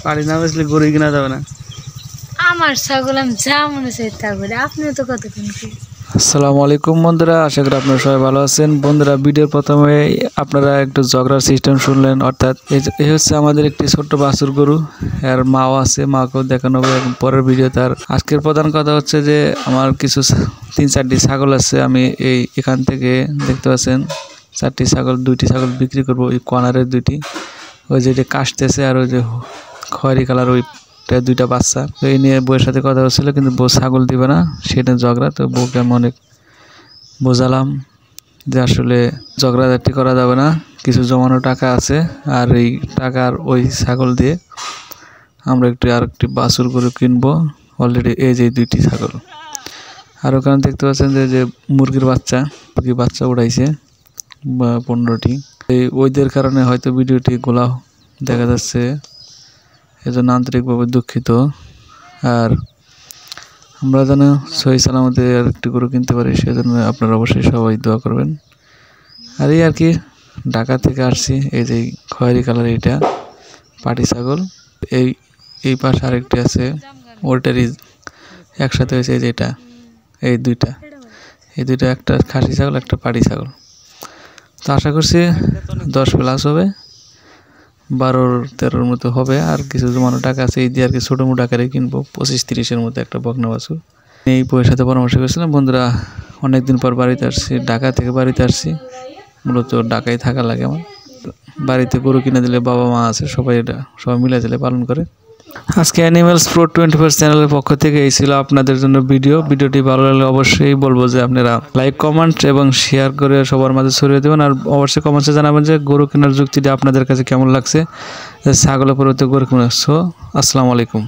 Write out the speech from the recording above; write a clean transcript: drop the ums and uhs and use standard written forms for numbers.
পাড়ি না বেচলে গরু কিনা যাবে না। আমার ছাগল আমি যা মনে চাই তা করি, আপনিও তো কতক্ষণ কি। আসসালামু আলাইকুম বন্ধুরা, আশা করি আপনারা সবাই ভালো আছেন। বন্ধুরা, ভিডিওর প্রথমে আপনারা একটু ঝগড়ার সিস্টেম শুনলেন, অর্থাৎ এই হচ্ছে আমাদের একটি ছোট্ট বাছুর গরু, এর মাও আছে, মাকেও দেখানো হবে এবং পরের ভিডিও। তার আজকের প্রধান কথা হচ্ছে যে আমার কিছু 3-4টি ছাগল আছে। আমি এখান থেকে দেখতে পাচ্ছেন 4টি ছাগল, 2টি ছাগল বিক্রি করবো। ওই কর্নারের 2টি, ওই যেটি কাশতেছে, আর ওই যে খয়েরি কালার ওই 2টা বাচ্চা। তো এই নিয়ে বউয়ের সাথে কথা হচ্ছিল, কিন্তু বউ ছাগল দিবে না, সেটা ঝগড়া। তো বউকে আমি অনেক বোঝালাম যে আসলে ঝগড়াঝাটি করা যাবে না, কিছু জমানো টাকা আছে, আর এই টাকার ওই ছাগল দিয়ে আমরা আরেকটি বাছুর গরু কিনবো। অলরেডি এই যে 2টি ছাগল, আর ওখানে দেখতে পাচ্ছেন যে মুরগির বাচ্চা উড়াইছে 15টি। ওইদের কারণে হয়তো ভিডিওটি গোলা দেখা যাচ্ছে, এজন্য আন্তরিকভাবে দুঃখিত। আর আমরা যেন সহি সালামতে আর একটু গরু কিনতে পারি, সেজন্য আপনারা অবশ্যই সবাই দোয়া করবেন। আর এই আর কি, ঢাকা থেকে আসছি। এই যে খয়েরি কালার, এইটা পাটি ছাগল। এই পাশে আরেকটি আছে, ওটারই একসাথে হয়েছে। এই যে এটা, এই দুইটা একটা খাসি ছাগল, একটা পাটি ছাগল। তো আশা করছি 10+ হবে, 12-13 মতো হবে। আর কিছু জমানো টাকা আছে, এই দিয়ে আর কি ছোটো মোটো আকারে কিনবো। 25-30-এর মতো একটা বকনা বাছুর। এই বইয়ের সাথে পরামর্শ করেছিলাম। বন্ধুরা, অনেকদিন পর বাড়িতে আসছি, ঢাকা থেকে বাড়িতে আসছি। মূলত ঢাকায় থাকা লাগে আমার। বাড়িতে গরু কিনে দিলে বাবা মা আছে, সবাই মিলে দিলে পালন করে। আজকে অ্যানিমেলস প্রো 24 চ্যানেলের পক্ষ থেকে এই ছিল আপনাদের জন্য ভিডিওটি ভালো লাগলে অবশ্যই বলবো যে আপনারা লাইক, কমেন্ট এবং শেয়ার করে সবার মাঝে ছড়িয়ে দেবেন। আর অবশ্যই কমেন্টসে জানাবেন যে গরু কেনার যুক্তিটি আপনাদের কাছে কেমন লাগছে, ছাগলের পরিবর্তে গরু কিনে। আসসালামু আলাইকুম।